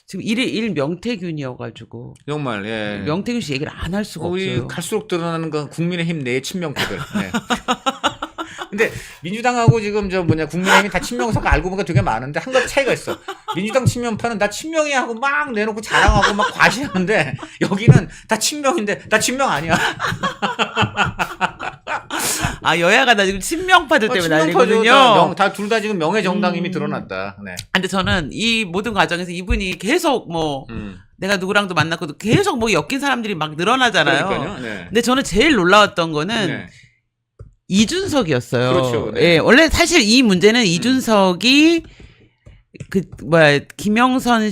지금 일 명태균이어가지고 정말 예. 명태균 씨 얘기를 안 할 수가 없어요. 갈수록 드러나는 건 국민의힘 내 친명파들. 네. 근데 민주당하고 지금 국민의힘이 다 친명파가 알고 보니까 되게 많은데 한 가지 차이가 있어. 민주당 친명파는 나 친명이야 하고 막 내놓고 자랑하고 막 과시하는데 여기는 다 친명인데 나 친명 아니야. 아 여야가 다 지금 친명파들 때문에 난리거든요. 다 둘 다 지금 명예 정당임이 드러났다. 네. 근데 저는 이 모든 과정에서 이분이 계속 내가 누구랑도 만났고도 계속 엮인 사람들이 막 늘어나잖아요. 그러니까요. 네. 근데 저는 제일 놀라웠던 거는 네. 이준석이었어요. 그렇죠. 네. 예, 원래 사실 이 문제는 이준석이 김영선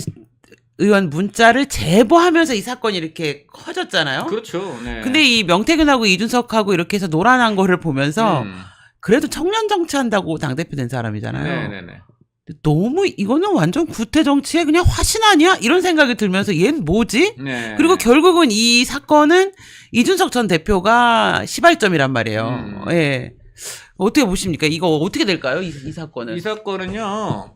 의원 문자를 제보하면서 이 사건이 이렇게 커졌잖아요. 그렇죠. 네. 근데 이 명태균하고 이준석하고 이렇게 해서 놀아난 거를 보면서 그래도 청년 정치한다고 당대표 된 사람이잖아요. 네네네. 너무 이거는 완전 구태 정치의 그냥 화신 아니야? 이런 생각이 들면서 얘는 뭐지? 네. 그리고 결국은 이 사건은 이준석 전 대표가 시발점이란 말이에요. 예. 어떻게 보십니까? 이거 어떻게 될까요? 이 사건은. 이 사건은요.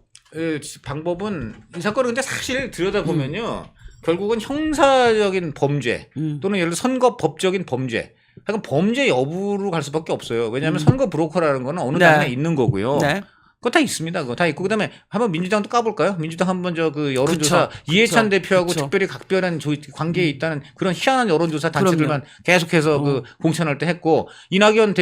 방법은 이 사건은 근데 사실 들여다보면요. 결국은 형사적인 범죄 또는 예를 들어 선거법적인 범죄. 하여간 범죄 여부로 갈 수밖에 없어요. 왜냐하면 선거 브로커라는 거는 어느 당에 있는 거고요. 네. 그거 다 있습니다. 그거 다 있고 그다음에 한번 민주당도 까볼까요? 민주당 한번 여론조사 이해찬 대표하고 특별히 각별한 관계에 있다는 그런 희한한 여론조사 단체들만 계속해서 공천할 때 했고 이낙연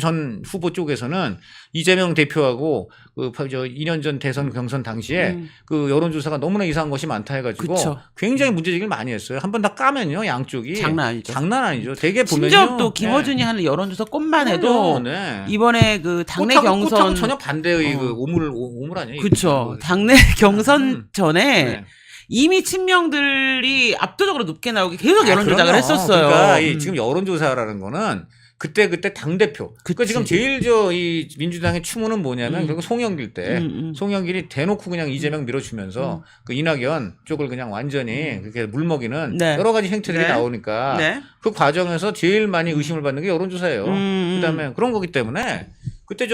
전 후보 쪽에서는 이재명 대표하고 2년 전 대선 경선 당시에 여론조사가 너무나 이상한 것이 많다 해가지고 굉장히 문제제기를 많이 했어요. 한번 다 까면요 양쪽이 장난 아니죠. 장난 아니죠. 되게 보면요. 심지어 또 김어준이 하는 여론조사 꽃만 해도 이번에 당내 경선 전혀 반대의 오물 아니에요? 그렇죠. 당내 경선 전에 이미 친명들이 압도적으로 높게 나오게 계속 여론조작을 했었어요. 그러니까 지금 여론조사라는 거는 그때 당대표. 그러니까 지금 제일 이 민주당의 추모는 뭐냐면 결국 송영길 때 송영길이 대놓고 그냥 이재명 밀어주면서 이낙연 쪽을 그냥 완전히 그렇게 물먹이는 여러 가지 행태들이 나오니까 그 과정에서 제일 많이 의심을 받는 게 여론조사예요. 그다음에 그런 거기 때문에 그때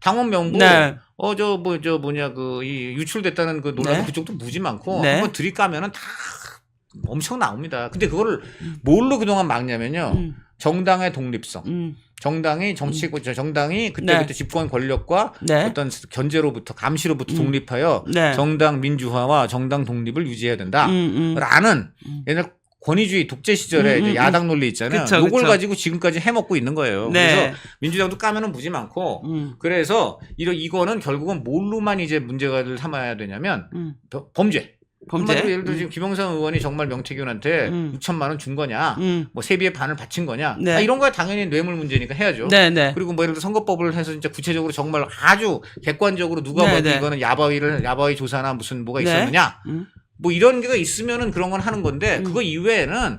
당원 명부 유출됐다는 그 논란도 그쪽도 무지 많고 한번 들이까면은 다 엄청 나옵니다. 근데 그거를 뭘로 그동안 막냐면요. 정당의 독립성. 정당이 정당이 그때 집권 권력과 어떤 견제로부터 감시로부터 독립하여 정당 민주화와 정당 독립을 유지해야 된다. 라는 옛날 권위주의 독재 시절에 이제 야당 논리 있잖아요. 요걸 가지고 지금까지 해먹고 있는 거예요. 그래서 민주당도 까면은 무지 많고 그래서 이거는 결국은 뭘로만 이제 문제가 삼아야 되냐면 범죄. 한마디로 예를 들어 지금 김영선 의원이 정말 명태균한테 6천만 원 준 거냐, 세비의 반을 바친 거냐, 이런 거야 당연히 뇌물 문제니까 해야죠. 그리고 예를 들어 선거법을 해서 진짜 구체적으로 정말 아주 객관적으로 누가 봐도 이거는 야바위 조사나 무슨 뭐가 있었느냐, 이런 게 있으면은 그런 건 하는 건데 그거 이외에는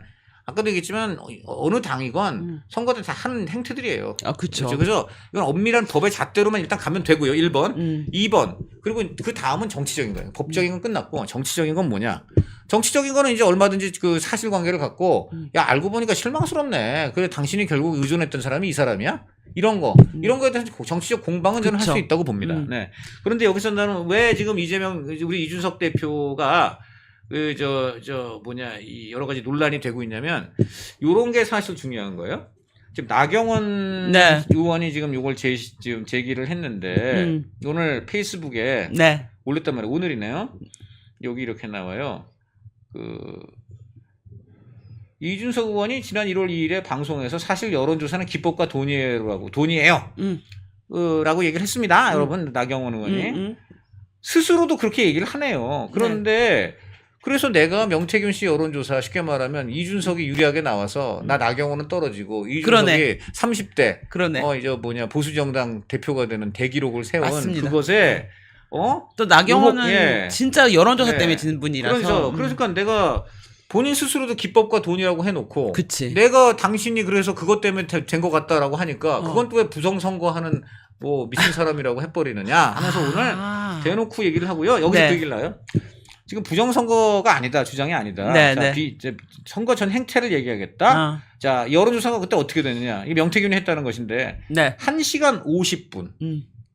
아까도 얘기했지만 어느 당이건 선거 때 다 하는 행태들이에요. 그렇죠. 그래서 이건 엄밀한 법의 잣대로만 일단 가면 되고요. 1번. 2번. 그리고 그 다음은 정치적인 거예요. 법적인 건 끝났고 정치적인 건 뭐냐. 정치적인 거는 이제 얼마든지 그 사실관계를 갖고 알고 보니까 실망스럽네. 그래 당신이 결국 의존했던 사람이 이 사람이야? 이런 거에 대해서 정치적 공방은 저는 할 수 있다고 봅니다. 네. 그런데 여기서 나는 왜 지금 우리 이준석 대표가 이 여러 가지 논란이 되고 있냐면, 요런 게 사실 중요한 거예요. 지금 나경원 의원이 지금 요걸 지금 제기를 했는데, 오늘 페이스북에 올렸단 말이에요. 오늘이네요. 여기 이렇게 나와요. 이준석 의원이 지난 1월 2일에 방송에서 사실 여론조사는 기법과 돈이에요. 라고 얘기를 했습니다. 여러분, 나경원 의원이. 스스로도 그렇게 얘기를 하네요. 그런데, 그래서 내가 명태균 씨 여론조사 쉽게 말하면 이준석이 유리하게 나와서 나 나경원은 떨어지고 이준석이 30대 보수정당 대표가 되는 대기록을 세운 그것에 또 나경원은 진짜 여론조사 때문에 진 분이라서 그러니까 내가 본인 스스로도 기법과 돈이라고 해놓고 내가 당신이 그래서 그것 때문에 된 것 같다라고 하니까 그건 또 왜 부정선거하는 미친 사람이라고 해버리느냐 하면서 오늘 대놓고 얘기를 하고요. 여기서 그 얘기를 나요. 지금 부정선거가 아니다. 주장이 아니다. 선거 전 행태를 얘기하겠다. 자, 여론조사가 그때 어떻게 됐느냐. 이 명태균이 했다는 것인데 1시간 50분.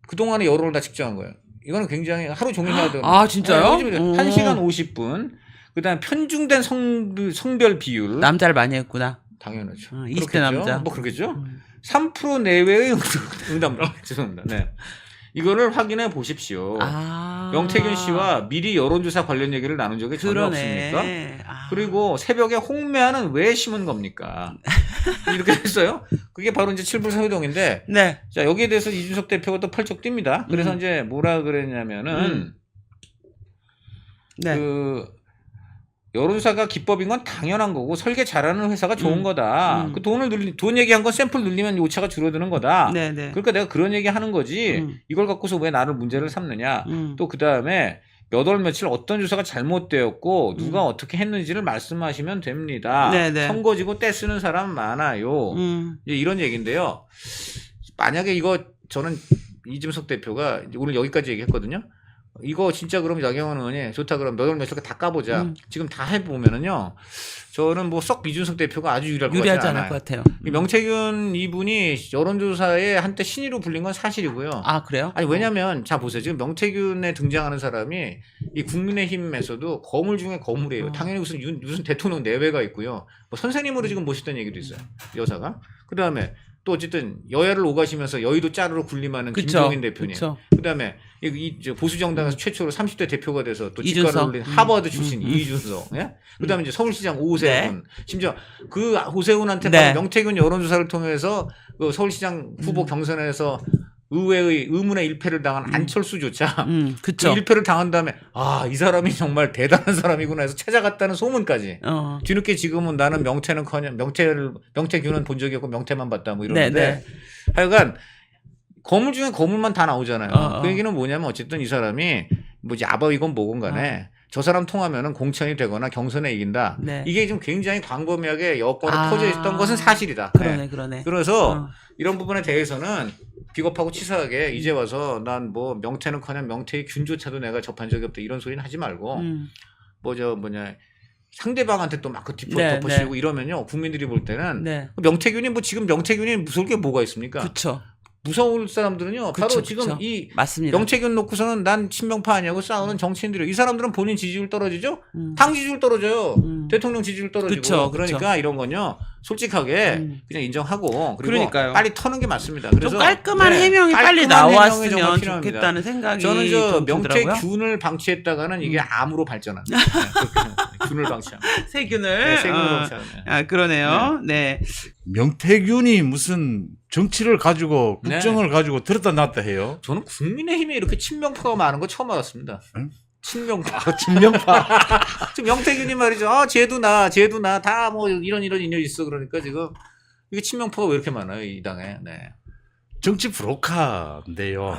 그동안의 여론을 다 측정한 거예요. 이거는 굉장히 하루 종일 해야 되는. 아, 진짜요? 1시간 50분. 그다음 편중된 성별 비율. 남자를 많이 했구나. 당연하죠. 20대 남자. 뭐 그렇겠죠. 3% 내외의 응답. 죄송합니다. 네. 이거를 확인해 보십시오. 명태균 씨와 미리 여론조사 관련 얘기를 나눈 적이 전혀 없습니까? 그리고 새벽에 홍매화는 왜 심은 겁니까? 이렇게 했어요. 그게 바로 이제 7불 사회동인데, 네. 자 여기에 대해서 이준석 대표가 또 펄쩍 뜁니다. 그래서 이제 뭐라 그랬냐면은 네. 그 여론조사가 기법인 건 당연한 거고 설계 잘하는 회사가 좋은 거다. 그 돈 얘기한 건 샘플 늘리면 오차가 줄어드는 거다. 네네. 그러니까 내가 그런 얘기 하는 거지. 이걸 갖고서 왜 나를 문제를 삼느냐. 또 그 다음에 몇 월 며칠 어떤 조사가 잘못되었고 누가 어떻게 했는지를 말씀하시면 됩니다. 네네. 선거지고 떼쓰는 사람 많아요. 이제 이런 얘기인데요. 만약에 이거 저는 이준석 대표가 오늘 여기까지 얘기했거든요. 이거 진짜 그럼 나경원 의원이 좋다 그럼 몇 월 며칠 다 까보자. 지금 다 해보면은요. 저는 뭐 썩 이준석 대표가 아주 유리하지 않을 것 같아요. 명태균 이분이 여론조사에 한때 신의로 불린 건 사실이고요. 아 그래요? 아니 왜냐면 자 보세요. 지금 명태균에 등장하는 사람이 이 국민의힘에서도 거물 중에 거물이에요. 당연히 무슨 대통령 내외가 있고요. 뭐 선생님으로 지금 모셨다는 얘기도 있어요. 여사가. 그 다음에 또 어쨌든 여야를 오가시면서 여의도 짜르로 군림하는 김종인 대표님. 그다음에 이 보수 정당에서 최초로 30대 대표가 돼서 또 직가를 올린 하버드 출신 이준석. 예? 그다음에 이제 서울시장 오세훈. 네. 심지어 그 오세훈한테 네. 명태균 여론조사를 통해서 그 서울시장 후보 경선에서 의회의 의문의 일패를 당한 안철수조차 그 일패를 당한 다음에 이 사람이 정말 대단한 사람이구나 해서 찾아갔다는 소문까지. 뒤늦게 지금은 나는 명태는커녕 명태균은 본 적이 없고 명태만 봤다 뭐 이러는데 하여간 거물 중에 거물만 다 나오잖아요. 그 얘기는 뭐냐면 어쨌든 이 사람이 뭐지 아바이건 뭐건 간에 저 사람 통하면은 공천이 되거나 경선에 이긴다. 네. 이게 좀 굉장히 광범위하게 여권에 퍼져 있었던 것은 사실이다. 그러네. 그래서 이런 부분에 대해서는 비겁하고 치사하게 이제 와서 난 뭐 명태는커녕 명태의 균조차도 내가 접한 적이 없다 이런 소리는 하지 말고 상대방한테 또 막 그 덮어씌우고 이러면요 국민들이 볼 때는 명태균이 뭐 지금 명태균이 무서울 게 뭐가 있습니까? 그렇죠. 무서울 사람들은요. 바로 지금 이 맞습니다. 명태균 놓고서는 난 친명파 아니냐고 싸우는 정치인들이에요. 이 사람들은 본인 지지율 떨어지죠? 당 지지율 떨어져요. 대통령 지지율 떨어지고. 그러니까 이런 건요. 솔직하게 그냥 인정하고 그리고 그러니까요. 빨리 터는 게 맞습니다. 그래서 좀 깔끔한 해명이 빨리 나왔으면 좋겠다는 생각이 저는 저 명태균을 방치했다가는 이게 암으로 발전합니다. 균을 방치하면. 세균을. 세균을 방치하면. 그러네요. 네. 명태균이 무슨 정치를 가지고 국정을 가지고 들었다 놨다 해요. 저는 국민의힘에 이렇게 친명파가 많은 거 처음 알았습니다. 응? 친명파. 지금 명태균이 말이죠. 쟤도 나 다 뭐 이런 인연 있어. 그러니까 지금 이게 친명파가 왜 이렇게 많아요 이 당에. 네. 정치 브로커인데요.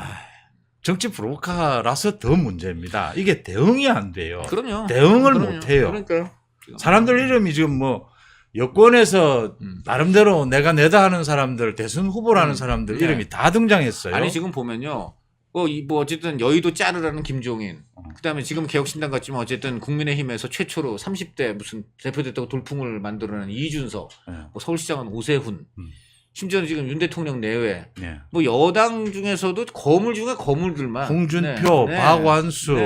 정치 브로커라서 더 문제입니다. 이게 대응이 안 돼요. 그럼요. 대응을 못 해요. 그러니까요. 사람들 이름이 지금 뭐 여권에서 나름대로 내가 내다 하는 사람들, 대선 후보라는 사람들 이름이 다 등장했어요. 아니 지금 보면요. 뭐 어쨌든 여의도 짜르라는 김종인. 그다음에 지금 개혁신당 같지만 어쨌든 국민의힘에서 최초로 30대 무슨 대표됐다고 돌풍을 만들어낸 이준석. 뭐 서울시장은 오세훈. 심지어는 지금 윤 대통령 내외. 뭐 여당 중에서도 거물 중에 거물들만. 홍준표, 박완수,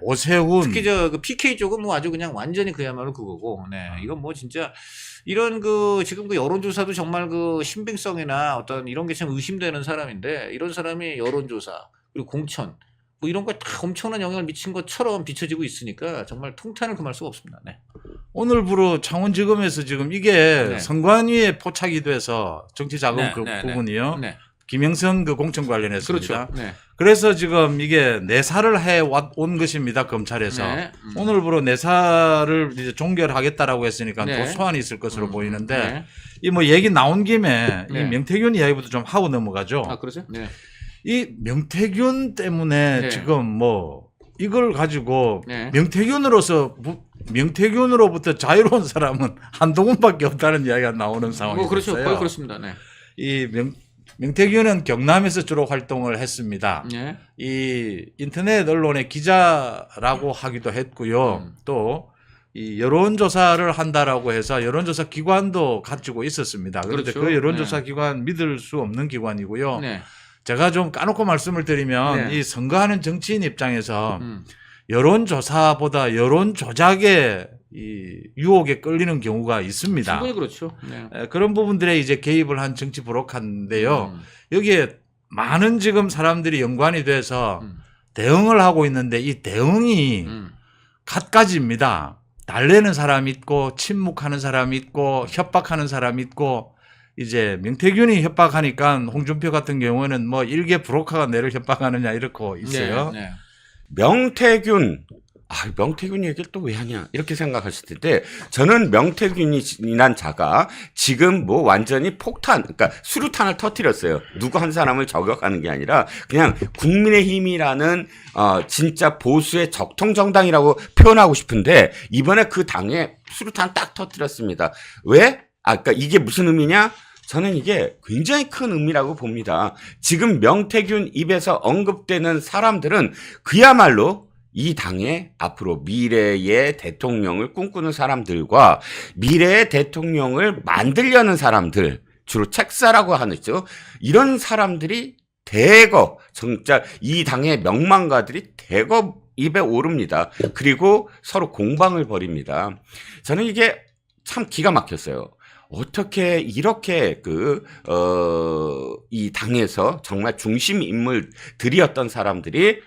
오세훈. 특히 그 PK 쪽은 뭐 아주 그냥 완전히 그야말로 그거고. 이건 뭐 진짜 이런 지금 여론조사도 정말 신빙성이나 어떤 이런 게 참 의심되는 사람인데 이런 사람이 여론조사 그리고 공천 뭐 이런 거에 다 엄청난 영향을 미친 것처럼 비춰지고 있으니까 정말 통탄을 금할 수가 없습니다. 오늘부로 창원지검에서 지금 이게 선관위에 포착이 돼서 정치자금 부분이요. 김영선 공천 관련해서입니다. 그렇죠. 그래서 지금 이게 내사를 해온 것입니다. 검찰에서. 오늘부로 내사를 이제 종결하겠다라고 했으니까 또 소환이 있을 것으로 보이는데 이 뭐 얘기 나온 김에 이 명태균 이야기부터 좀 하고 넘어가죠. 그러죠? 이 명태균 때문에 지금 뭐 이걸 가지고 명태균으로부터 자유로운 사람은 한동훈밖에 없다는 이야기가 나오는 상황이 그렇죠. 됐어요. 거의 그렇습니다. 이 명태균은 경남에서 주로 활동을 했습니다. 이 인터넷 언론의 기자라고 하기도 했고요. 또 이 여론조사를 한다라고 해서 여론조사 기관도 가지고 있었습니다. 그런데 그 여론조사 기관 믿을 수 없는 기관이고요. 제가 좀 까놓고 말씀을 드리면 네. 이 선거하는 정치인 입장에서 여론조사보다 여론 조작에 이 유혹에 끌리는 경우가 있습니다. 충분히 그렇죠. 네. 그런 부분들에 이제 개입을 한 정치 브로커인데요. 여기에 많은 지금 사람들이 연관이 돼서 대응을 하고 있는데 이 대응이 갖가지입니다. 달래는 사람 있고 침묵하는 사람 있고 협박하는 사람 있고 이제 명태균이 협박하니까 홍준표 같은 경우는 뭐 일개 브로커가 내를 협박하느냐 이렇고 있어요. 네, 네. 명태균, 명태균 얘기를 또 왜 하냐 이렇게 생각하실 텐데 저는 명태균이란 자가 지금 뭐 완전히 폭탄, 그러니까 수류탄을 터뜨렸어요. 누구 한 사람을 저격하는 게 아니라 그냥 국민의힘이라는 진짜 보수의 적통 정당이라고 표현하고 싶은데 이번에 그 당에 수류탄 딱 터뜨렸습니다. 왜? 그러니까 이게 무슨 의미냐? 저는 이게 굉장히 큰 의미라고 봅니다. 지금 명태균 입에서 언급되는 사람들은 그야말로 이 당의 앞으로 미래의 대통령을 꿈꾸는 사람들과 미래의 대통령을 만들려는 사람들, 주로 책사라고 하죠. 이런 사람들이 대거 진짜 이 당의 명망가들이 대거 입에 오릅니다. 그리고 서로 공방을 벌입니다. 저는 이게 참 기가 막혔어요. 어떻게 이렇게 이 당에서 정말 중심 인물들이었던 사람들이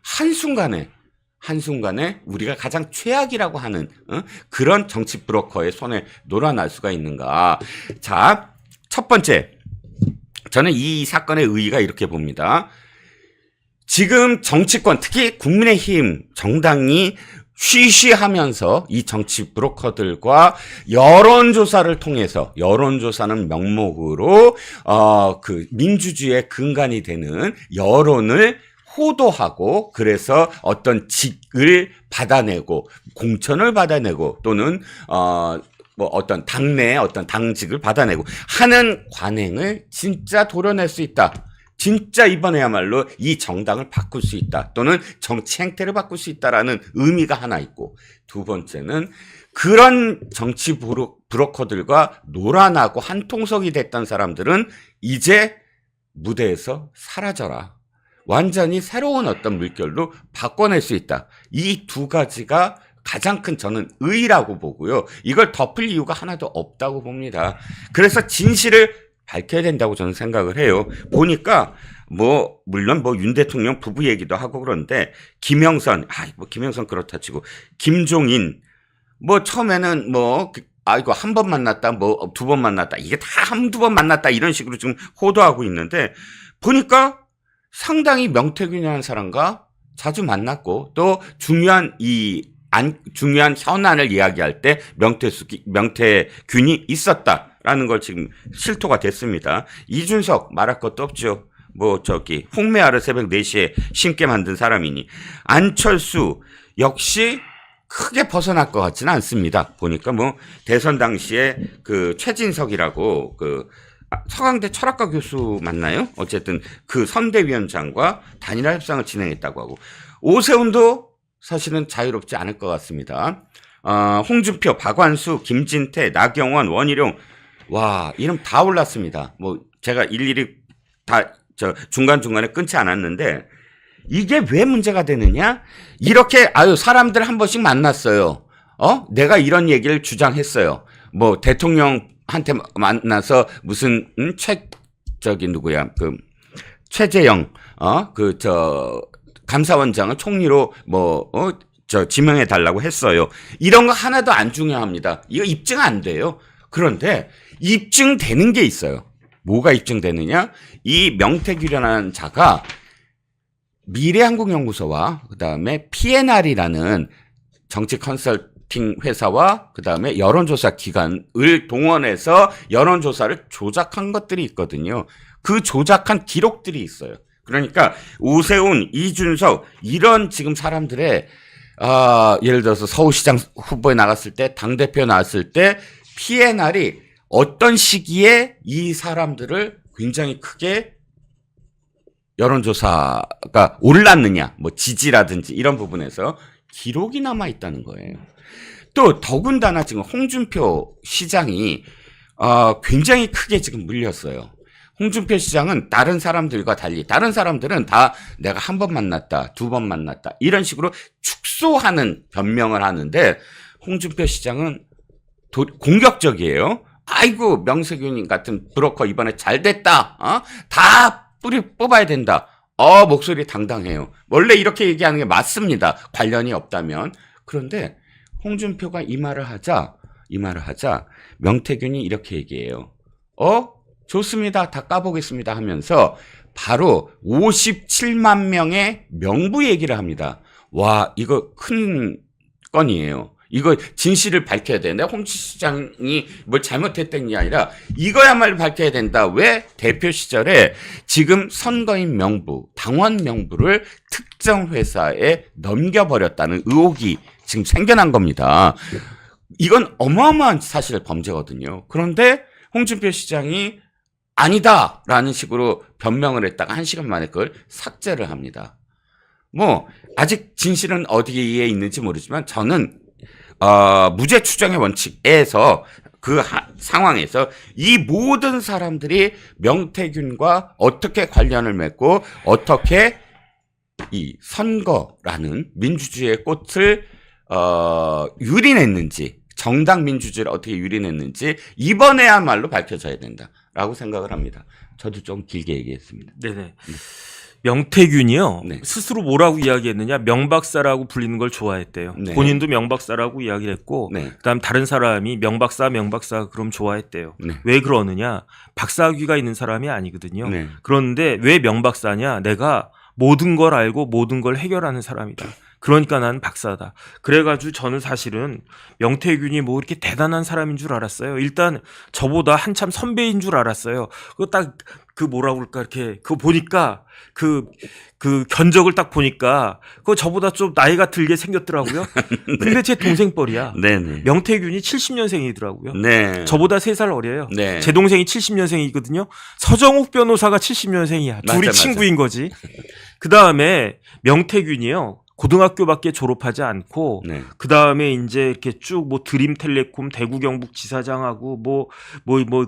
한순간에 우리가 가장 최악이라고 하는 그런 정치 브로커의 손에 놀아날 수가 있는가. 자, 첫 번째. 저는 이 사건의 의의가 이렇게 봅니다. 지금 정치권, 특히 국민의힘 정당이 쉬쉬하면서 이 정치 브로커들과 여론조사를 통해서, 여론조사는 명목으로 그 민주주의의 근간이 되는 여론을 호도하고 그래서 어떤 직을 받아내고 공천을 받아내고 또는 뭐 어떤 당내의 어떤 당직을 받아내고 하는 관행을 진짜 도려낼 수 있다. 진짜 이번에야말로 이 정당을 바꿀 수 있다. 또는 정치 행태를 바꿀 수 있다라는 의미가 하나 있고, 두 번째는 그런 정치 브로커들과 놀아나고 한통속이 됐던 사람들은 이제 무대에서 사라져라. 완전히 새로운 어떤 물결로 바꿔낼 수 있다. 이 두 가지가 가장 큰 저는 의의라고 보고요. 이걸 덮을 이유가 하나도 없다고 봅니다. 그래서 진실을 밝혀야 된다고 저는 생각을 해요. 보니까 물론 윤 대통령 부부 얘기도 하고 그런데 김영선, 김영선 그렇다 치고 김종인 처음에는 이거 한 번 만났다, 두 번 만났다, 이게 다 한두 번 만났다 이런 식으로 지금 호도하고 있는데 보니까 상당히 명태균이라는 사람과 자주 만났고 또 중요한 현안을 이야기할 때 명태균이 있었다라는 걸 지금 실토가 됐습니다. 이준석 말할 것도 없죠. 홍매화를 새벽 4시에 심게 만든 사람이니. 안철수 역시 크게 벗어날 것 같지는 않습니다. 보니까 대선 당시에 최진석이라고 서강대 철학과 교수 맞나요? 어쨌든 그 선대위원장과 단일화 협상을 진행했다고 하고, 오세훈도 사실은 자유롭지 않을 것 같습니다. 홍준표, 박완수, 김진태, 나경원, 원희룡, 이름 다 올랐습니다. 제가 일일이 다 중간중간에 끊지 않았는데, 이게 왜 문제가 되느냐? 이렇게 사람들 한 번씩 만났어요. 내가 이런 얘기를 주장했어요. 대통령한테 만나서 무슨 최재형 감사원장을 총리로 지명해 달라고 했어요. 이런 거 하나도 안 중요합니다. 이거 입증 안 돼요. 그런데 입증되는 게 있어요. 뭐가 입증되느냐? 이 명태균이라는 자가 미래한국연구소와 그다음에 PNR이라는 정치 컨설팅 회사와 그다음에 여론조사 기관을 동원해서 여론조사를 조작한 것들이 있거든요. 그 조작한 기록들이 있어요. 그러니까 오세훈, 이준석 이런 지금 사람들의 예를 들어서 서울시장 후보에 나갔을 때, 당대표 나왔을 때 PNR이 어떤 시기에 이 사람들을 굉장히 크게 여론조사가 올랐느냐, 지지라든지 이런 부분에서 기록이 남아 있다는 거예요. 또 더군다나 지금 홍준표 시장이 굉장히 크게 지금 물렸어요. 홍준표 시장은 다른 사람들과 달리 다른 사람들은 다 내가 한 번 만났다, 두 번 만났다 이런 식으로 축소하는 변명을 하는데 홍준표 시장은 공격적이에요. 아이고 명세균 같은 브로커 이번에 잘 됐다. 다 뿌리 뽑아야 된다. 목소리 당당해요. 원래 이렇게 얘기하는 게 맞습니다. 관련이 없다면. 그런데 홍준표가 이 말을 하자 명태균이 이렇게 얘기해요. 좋습니다. 다 까보겠습니다 하면서 바로 57만 명의 명부 얘기를 합니다. 와, 이거 큰 건이에요. 이거 진실을 밝혀야 되는데 홍 시장이 뭘 잘못했던 게 아니라 이거야말로 밝혀야 된다. 왜? 대표 시절에 지금 선거인 명부, 당원 명부를 특정 회사에 넘겨버렸다는 의혹이 지금 생겨난 겁니다. 이건 어마어마한 사실 범죄거든요. 그런데 홍준표 시장이 아니다라는 식으로 변명을 했다가 1시간 만에 그걸 삭제를 합니다. 아직 진실은 어디에 있는지 모르지만 저는 무죄 추정의 원칙에서 그 상황에서 이 모든 사람들이 명태균과 어떻게 관련을 맺고 어떻게 이 선거라는 민주주의의 꽃을 유린했는지 정당 민주주의를 어떻게 유린했는지 이번에야말로 밝혀져야 된다라고 생각을 합니다. 저도 좀 길게 얘기했습니다. 네네. 명태균이요. 네. 스스로 뭐라고 이야기했느냐. 명박사라고 불리는 걸 좋아했대요. 네. 본인도 명박사라고 이야기를 했고 네. 그다음 다른 사람이 명박사 그럼 좋아했대요. 네. 왜 그러느냐. 박사학위가 있는 사람이 아니거든요. 네. 그런데 왜 명박사냐. 내가 모든 걸 알고 모든 걸 해결하는 사람이다. 그러니까 나는 박사다. 그래가지고 저는 사실은 명태균이 뭐 이렇게 대단한 사람인 줄 알았어요. 일단 저보다 한참 선배인 줄 알았어요. 그거 딱 뭐라고 그럴까 이렇게 그거 보니까 그 견적을 딱 보니까 그거 저보다 좀 나이가 들게 생겼더라고요. 근데 제 동생뻘이야. 네네. 명태균이 70년생이더라고요. 네. 저보다 3살 어려요. 네. 제 동생이 70년생이거든요. 서정욱 변호사가 70년생이야. 둘이 맞아. 친구인 거지. 그 다음에 명태균이요. 고등학교밖에 졸업하지 않고 네. 그 다음에 이제 이렇게 쭉 뭐 드림텔레콤 대구 경북 지사장하고 뭐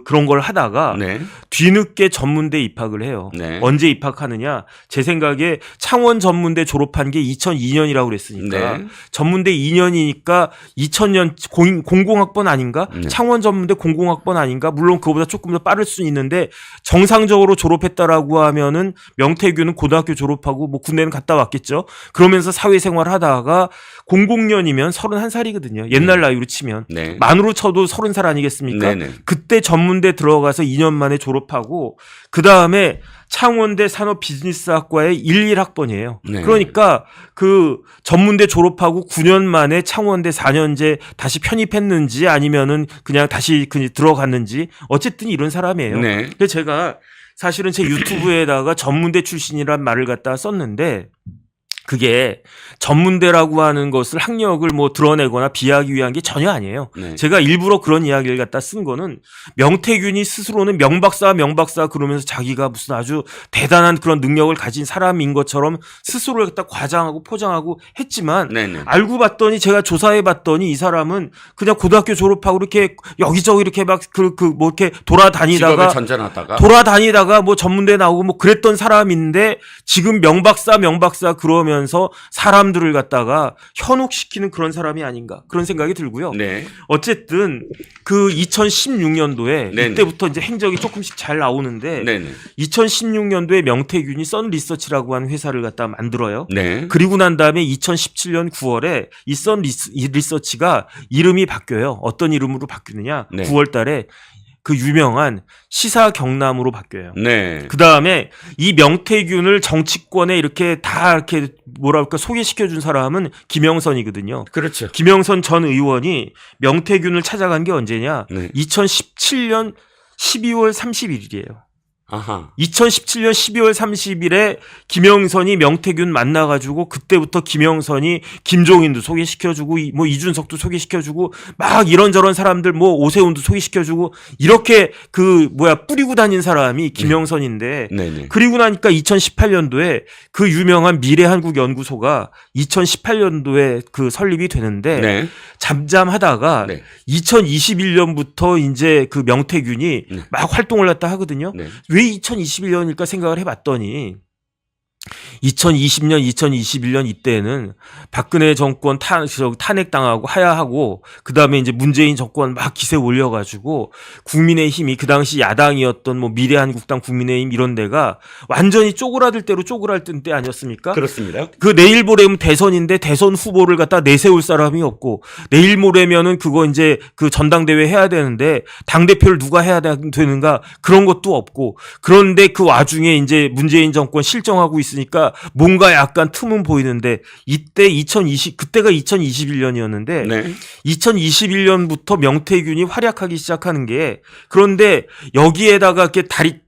그런 걸 하다가 네. 뒤늦게 전문대 입학을 해요. 네. 언제 입학하느냐? 제 생각에 창원 전문대 졸업한 게 2002년이라고 그랬으니까 네. 전문대 2년이니까 2000년 공공학번 아닌가? 네. 창원 전문대 공공학번 아닌가? 물론 그거보다 조금 더 빠를 수는 있는데 정상적으로 졸업했다라고 하면은 명태균은 고등학교 졸업하고 뭐 군대는 갔다 왔겠죠. 그러면서 사회생활 하다가 00년이면 31살이거든요. 옛날 나이로 치면. 네. 만으로 쳐도 30살 아니겠습니까? 네네. 그때 전문대 들어가서 2년 만에 졸업하고 그 다음에 창원대 산업비즈니스학과의 11학번이에요. 네. 그러니까 그 전문대 졸업하고 9년 만에 창원대 4년제 다시 편입했는지 아니면은 그냥 다시 들어갔는지 어쨌든 이런 사람이에요. 네. 근데 제가 사실은 제 유튜브에다가 전문대 출신이란 말을 갖다 썼는데 그게 전문대라고 하는 것을 학력을 뭐 드러내거나 비하하기 위한 게 전혀 아니에요. 네. 제가 일부러 그런 이야기를 갖다 쓴 거는 명태균이 스스로는 명박사 그러면서 자기가 무슨 아주 대단한 그런 능력을 가진 사람인 것처럼 스스로를 갖다 과장하고 포장하고 했지만 네네. 알고 봤더니 제가 조사해 봤더니 이 사람은 그냥 고등학교 졸업하고 이렇게 여기저기 이렇게 막 뭐 이렇게 돌아다니다가 뭐 전문대 나오고 뭐 그랬던 사람인데 지금 명박사 그러면 사람들을 갖다가 현혹시키는 그런 사람이 아닌가 그런 생각이 들고요. 네. 어쨌든 그 2016년도에 네네. 이때부터 이제 행적이 조금씩 잘 나오는데 네네. 2016년도에 명태균이 썬 리서치라고 하는 회사를 갖다 만들어요. 네. 그리고 난 다음에 2017년 9월에 이 썬 리서치가 이름이 바뀌어요. 어떤 이름으로 바뀌느냐? 네. 9월 달에 그 유명한 시사 경남으로 바뀌어요. 네. 그 다음에 이 명태균을 정치권에 이렇게 다 이렇게 뭐랄까 소개시켜준 사람은 김영선이거든요. 그렇죠. 김영선 전 의원이 명태균을 찾아간 게 언제냐? 네. 2017년 12월 30일이에요. 아하. 2017년 12월 30일에 김영선이 명태균 만나가지고 그때부터 김영선이 김종인도 소개시켜주고 뭐 이준석도 소개시켜주고 막 이런저런 사람들 뭐 오세훈도 소개시켜주고 이렇게 뿌리고 다닌 사람이 김영선인데 네네. 그리고 나니까 2018년도에 그 유명한 미래한국연구소가 2018년도에 그 설립이 되는데 네. 잠잠하다가 네. 2021년부터 이제 그 명태균이 네. 막 활동을 했다 하거든요. 네. 왜 2021년일까 생각을 해봤더니 2020년, 2021년 이때는 박근혜 정권 탄핵당하고 하야하고 그 다음에 이제 문재인 정권 막 기세 올려가지고 국민의힘이 그 당시 야당이었던 뭐 미래한국당, 국민의힘 이런 데가 완전히 쪼그라들 대로 쪼그라든 때 아니었습니까? 그렇습니다. 그 내일 모레면 대선인데 대선 후보를 갖다 내세울 사람이 없고 내일 모레면은 그거 이제 그 전당대회 해야 되는데 당대표를 누가 해야 되는가 그런 것도 없고 그런데 그 와중에 이제 문재인 정권 실정하고 있으니까 뭔가 약간 틈은 보이는데 이때 그때가 2021년이었는데 네. 2021년부터 명태균이 활약하기 시작하는 게 그런데 여기에다가 이렇게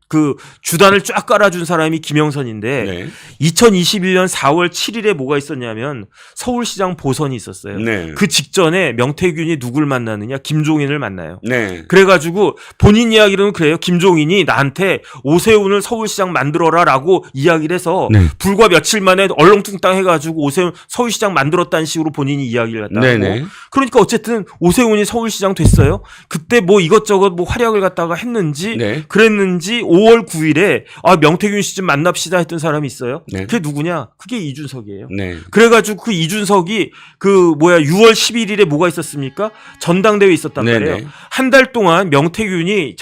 그 주단을 쫙 깔아준 사람이 김영선인데 네. 2021년 4월 7일에 뭐가 있었냐면 서울시장 보선이 있었어요. 네. 그 직전에 명태균이 누굴 만나느냐 김종인을 만나요. 네. 그래가지고 본인 이야기로는 그래요. 김종인이 나한테 오세훈을 서울시장 만들어라라고 이야기를 해서 네. 불과 며칠 만에 얼렁뚱땅 해가지고 오세훈 서울시장 만들었다는 식으로 본인이 이야기를 갖다 하고 네네. 그러니까 어쨌든 오세훈이 서울시장 됐어요. 그때 뭐 이것저것 뭐 활약을 갖다가 했는지 네. 그랬는지 5월 9일에 명태균 씨 좀 만납시다 했던 사람이 있어요. 네. 그게 누구냐? 그게 이준석이에요. 네. 그래가지고 그 이준석이 6월 11일에 뭐가 있었습니까? 전당대회 있었단 네네. 말이에요. 한 달 동안 명태균이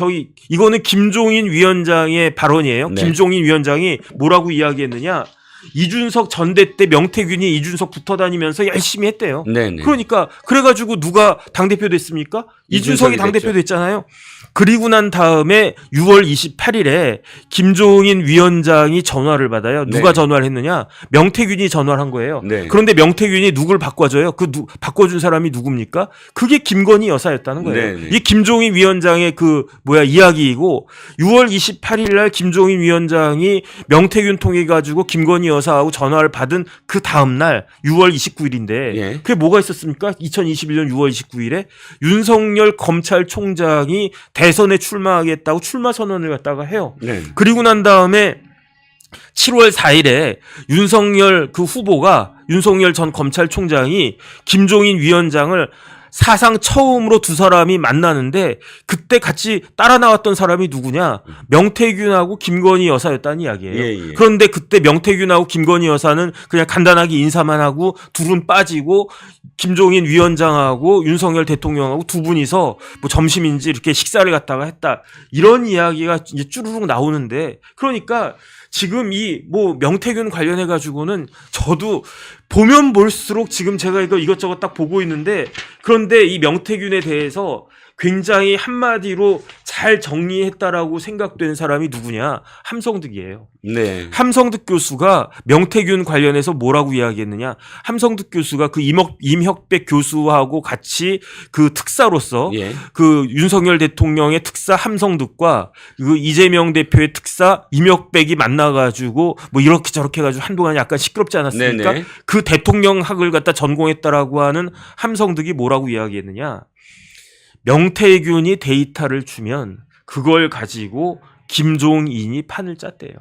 이거는 김종인 위원장의 발언이에요. 네. 김종인 위원장이 뭐라고 이야기했느냐? 이준석 전대 때 명태균이 이준석 붙어 다니면서 열심히 했대요. 네네. 그러니까 그래가지고 누가 당대표 됐습니까? 이준석이 당대표 됐잖아요. 그리고 난 다음에 6월 28일에 김종인 위원장이 전화를 받아요. 누가 네. 전화를 했느냐? 명태균이 전화를 한 거예요. 네. 그런데 명태균이 누굴 바꿔줘요? 바꿔준 사람이 누굽니까? 그게 김건희 여사였다는 거예요. 네. 이 김종인 위원장의 이야기이고 6월 28일 날 김종인 위원장이 명태균 통해 가지고 김건희 여사하고 전화를 받은 그 다음 날 6월 29일인데 예. 그게 뭐가 있었습니까? 2021년 6월 29일에 윤석열 검찰총장이 대선에 출마하겠다고 출마 선언을 갖다가 해요. 네. 그리고 난 다음에 7월 4일에 윤석열 전 검찰총장이 김종인 위원장을 사상 처음으로 두 사람이 만나는데 그때 같이 따라 나왔던 사람이 누구냐? 명태균하고 김건희 여사였다는 이야기예요. 예. 그런데 그때 명태균하고 김건희 여사는 그냥 간단하게 인사만 하고 둘은 빠지고 김종인 위원장하고 윤석열 대통령하고 두 분이서 뭐 점심인지 이렇게 식사를 갖다가 했다. 이런 이야기가 이제 쭈루룩 나오는데 그러니까 지금 명태균 관련해 가지고는 저도 보면 볼수록 지금 제가 이것저것 딱 보고 있는데 그런데 이 명태균에 대해서 굉장히 한마디로 잘 정리했다라고 생각되는 사람이 누구냐? 함성득이에요. 네. 함성득 교수가 명태균 관련해서 뭐라고 이야기했느냐? 함성득 교수가 그 임혁백 교수하고 같이 그 특사로서 예. 그 윤석열 대통령의 특사 함성득과 그 이재명 대표의 특사 임혁백이 만나가지고 뭐 이렇게 저렇게 해가지고 한동안 약간 시끄럽지 않았습니까? 네네. 그 대통령학을 갖다 전공했다라고 하는 함성득이 뭐라고 이야기했느냐? 명태균이 데이터를 주면 그걸 가지고 김종인이 판을 짰대요.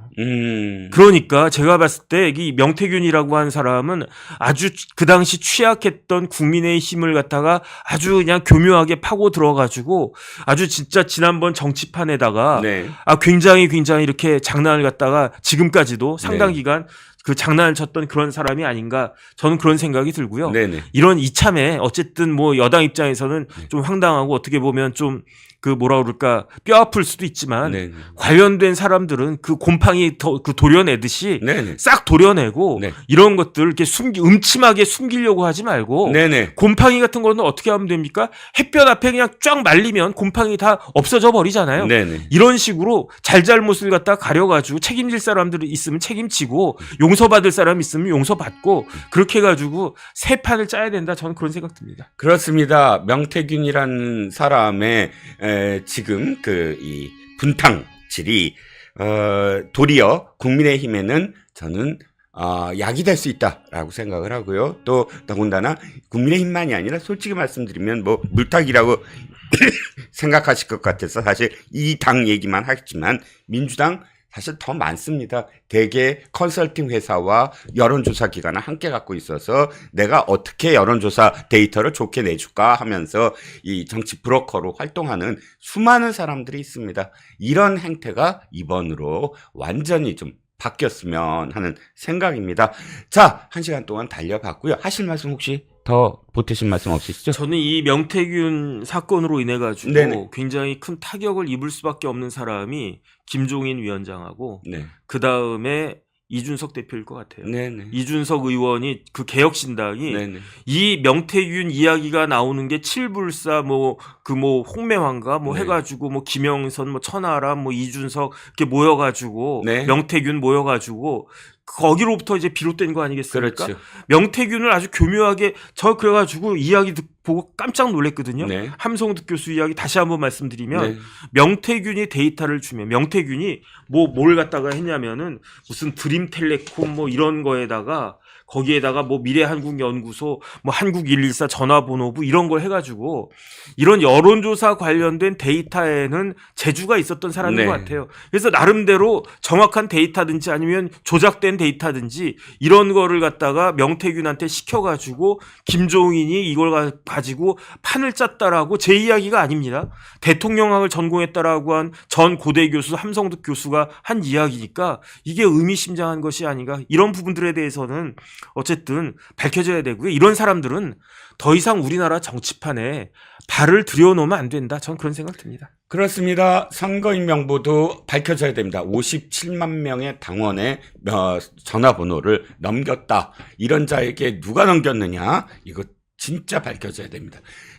그러니까 제가 봤을 때 이 명태균이라고 한 사람은 아주 그 당시 취약했던 국민의힘을 갖다가 아주 그냥 교묘하게 파고 들어가지고 아주 진짜 지난번 정치판에다가 네. 굉장히 이렇게 장난을 갖다가 지금까지도 상당 네. 기간 그 장난을 쳤던 그런 사람이 아닌가 저는 그런 생각이 들고요. 네네. 이런 이참에 어쨌든 뭐 여당 입장에서는 좀 황당하고 어떻게 보면 좀 그 뭐라 그럴까 뼈 아플 수도 있지만 네네. 관련된 사람들은 그 곰팡이 도려내듯이 네네. 싹 도려내고 네. 이런 것들 이렇게 음침하게 숨기려고 하지 말고 네네. 곰팡이 같은 거는 어떻게 하면 됩니까? 햇볕 앞에 그냥 쫙 말리면 곰팡이 다 없어져 버리잖아요. 네네. 이런 식으로 잘잘못을 갖다 가려가지고 책임질 사람들이 있으면 책임지고 용서받을 사람 있으면 용서받고 그렇게 해가지고 새 판을 짜야 된다. 저는 그런 생각 듭니다. 그렇습니다. 명태균이라는 사람의 지금 이 분탕질이 도리어 국민의힘에는 저는 약이 될 수 있다라고 생각을 하고요. 또 더군다나 국민의힘만이 아니라 솔직히 말씀드리면 뭐 물타기라고 생각하실 것 같아서 사실 이 당 얘기만 하겠지만 민주당 사실 더 많습니다. 대개 컨설팅 회사와 여론조사 기관을 함께 갖고 있어서 내가 어떻게 여론조사 데이터를 좋게 내줄까 하면서 이 정치 브로커로 활동하는 수많은 사람들이 있습니다. 이런 행태가 이번으로 완전히 좀 바뀌었으면 하는 생각입니다. 자, 1시간 동안 달려봤고요. 하실 말씀 혹시 더 보태신 말씀 없으시죠? 저는 이 명태균 사건으로 인해 가지고 네네. 굉장히 큰 타격을 입을 수밖에 없는 사람이 김종인 위원장하고 네. 그 다음에 이준석 대표일 것 같아요. 네네. 이준석 의원이 그 개혁신당이 네네. 이 명태균 이야기가 나오는 게 칠불사 홍매환가 네. 해가지고 김영선 천하람 이준석 이렇게 모여가지고 네. 명태균 모여가지고 거기로부터 이제 비롯된 거 아니겠습니까? 그렇죠. 명태균을 아주 교묘하게 그래가지고 이야기 보고 깜짝 놀랐거든요. 네. 함성득 교수 이야기 다시 한번 말씀드리면 네. 명태균이 데이터를 주면 명태균이 뭘 갖다가 했냐면은 무슨 드림텔레콤 이런 거에다가 거기에다가 미래한국연구소 한국114 전화번호부 이런 걸 해가지고 이런 여론조사 관련된 데이터에는 재주가 있었던 사람인 네. 것 같아요. 그래서 나름대로 정확한 데이터든지 아니면 조작된 데이터든지 이런 거를 갖다가 명태균한테 시켜가지고 김종인이 이걸 가지고 판을 짰다라고 제 이야기가 아닙니다. 대통령학을 전공했다라고 한 전 고대 교수 함성득 교수가 한 이야기니까 이게 의미심장한 것이 아닌가. 이런 부분들에 대해서는 어쨌든 밝혀져야 되고요. 이런 사람들은 더 이상 우리나라 정치판에 발을 들여놓으면 안 된다. 전 그런 생각 듭니다. 그렇습니다. 선거인 명부도 밝혀져야 됩니다. 57만 명의 당원의 전화번호를 넘겼다. 이런 자에게 누가 넘겼느냐? 이거 진짜 밝혀져야 됩니다.